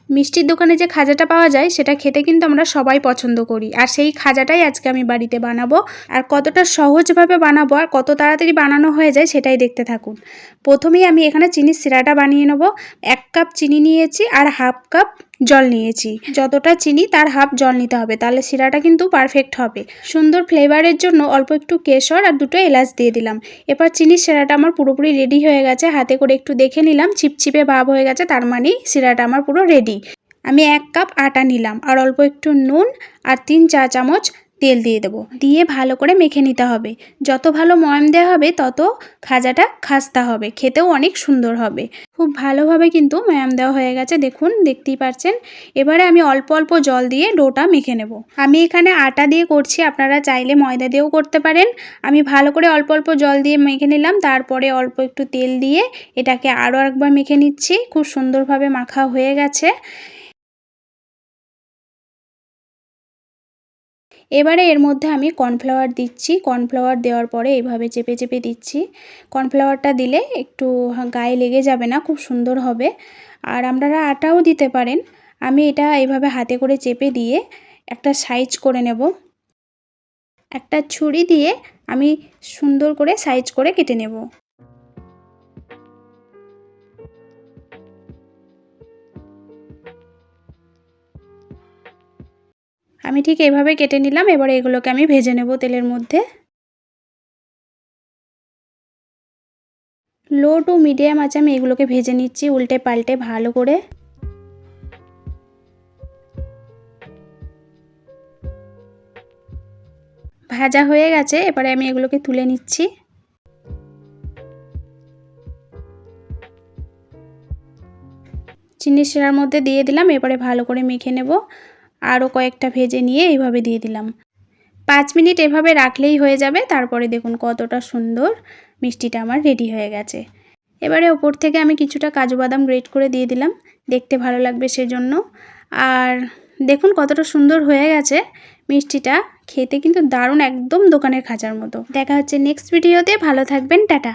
মিষ্টির দোকানে যে খাজাটা পাওয়া যায় সেটা খেতে কিন্তু আমরা সবাই পছন্দ করি, আর সেই খাজাটাই আজকে আমি বাড়িতে বানাবো। আর কতটা সহজভাবে বানাবো আর কত তাড়াতাড়ি বানানো হয়ে যায় সেটাই দেখতে থাকুন। প্রথমেই আমি এখানে চিনির সিরাটা বানিয়ে নেব। 1 কাপ চিনি নিয়েছি আর হাফ কাপ জল নিয়েছি। যতটা চিনি তার হাফ জল নিতে হবে, তাহলে সিরাটা কিন্তু পারফেক্ট হবে। সুন্দর ফ্লেভারের জন্য অল্প একটু কেশর আর 2টো এলাচ দিয়ে দিলাম। এবার চিনির সিরাটা আমার পুরোপুরি রেডি হয়ে গেছে। হাতে করে একটু দেখে নিলাম, চিপচিপে ভাব হয়ে গেছে, তার মানেই সিরাটা আমার পুরো রেডি। আমি 1 কাপ আটা নিলাম আর অল্প একটু নুন আর 3 চা চামচ তেল দিয়ে দেবো। দিয়ে ভালো করে মেখে নিতে হবে। যত ভালো ময়াম দেওয়া হবে তত খাজাটা খাস্তা হবে, খেতেও অনেক সুন্দর হবে। খুব ভালোভাবে কিন্তু ময়াম দেওয়া হয়ে গেছে, দেখুন, দেখতেই পাচ্ছেন। এবারে আমি অল্প অল্প জল দিয়ে ডোটা মেখে নেব। আমি এখানে আটা দিয়ে করছি, আপনারা চাইলে ময়দা দিয়েও করতে পারেন। আমি ভালো করে অল্প অল্প জল দিয়ে মেখে নিলাম, তারপরে অল্প একটু তেল দিয়ে এটাকে আরও একবার মেখে নিচ্ছি। খুব সুন্দরভাবে মাখা হয়ে গেছে। এবারে এর মধ্যে আমি কর্নফ্লাওয়ার দিচ্ছি। কর্নফ্লাওয়ার দেওয়ার পরে এইভাবে চেপে চেপে দিচ্ছি। কর্নফ্লাওয়ারটা দিলে একটু গায়ে লেগে যাবে না, খুব সুন্দর হবে। আর আপনারা আটাও দিতে পারেন। আমি এটা এইভাবে হাতে করে চেপে দিয়ে একটা সাইজ করে নেব। একটা ছুরি দিয়ে আমি সুন্দর করে সাইজ করে কেটে নেব। আমি ঠিক এভাবে কেটে নিলাম। এবার এগুলোকে আমি ভেজে নেব তেলের মধ্যে। লো টু মিডিয়াম আঁচে আমি এগুলোকে ভেজে নিচ্ছি উল্টে পাল্টে ভালো করে। ভাজা হয়ে গেছে, এবারে আমি এগুলোকে তুলে নিচ্ছি। চিনির শিরার মধ্যে দিয়ে দিলাম। এবারে ভালো করে মেখে নেব। আরও কয়েকটা ভেজে নিয়ে এইভাবে দিয়ে দিলাম। 5 মিনিট এভাবে রাখলেই হয়ে যাবে। তারপরে দেখুন কতটা সুন্দর মিষ্টিটা আমার রেডি হয়ে গেছে। এবারে ওপর থেকে আমি কিছুটা কাজু বাদাম গ্রেট করে দিয়ে দিলাম, দেখতে ভালো লাগবে সেজন্য। আর দেখুন কতটা সুন্দর হয়ে গেছে মিষ্টিটা, খেতে কিন্তু দারুণ, একদম দোকানের খাজার মতো। দেখা হচ্ছে নেক্সট ভিডিওতে। ভালো থাকবেন, টাটা।